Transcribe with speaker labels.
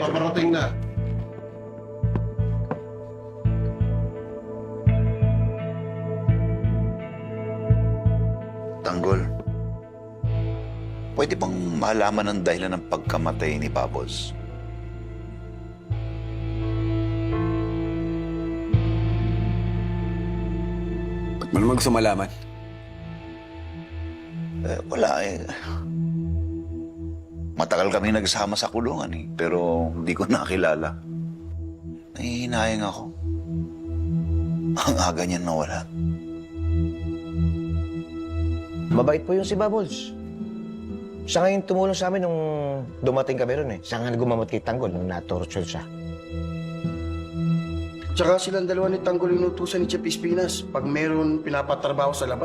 Speaker 1: paparating na.
Speaker 2: Tanggol, pwede bang malaman ang dahilan ng pagkamatay ni Bubbles?
Speaker 3: Ba't mo naman gusto malaman?
Speaker 2: Wala eh. Matagal kami nagsama sa kulungan eh, pero hindi ko nakilala. Nahihinayang ako. Ang aga niyan nawala.
Speaker 4: Mabait po yung si Bubbles. Siya nga yung tumulong sa amin nung dumating kami ron eh. Siya nga gumamot kay Tanggol nung na-torture siya.
Speaker 5: Tsaka silang dalawa ni Tanggol yung utusan ni Chef Espinas pag meron pinapatrabaho sa labas.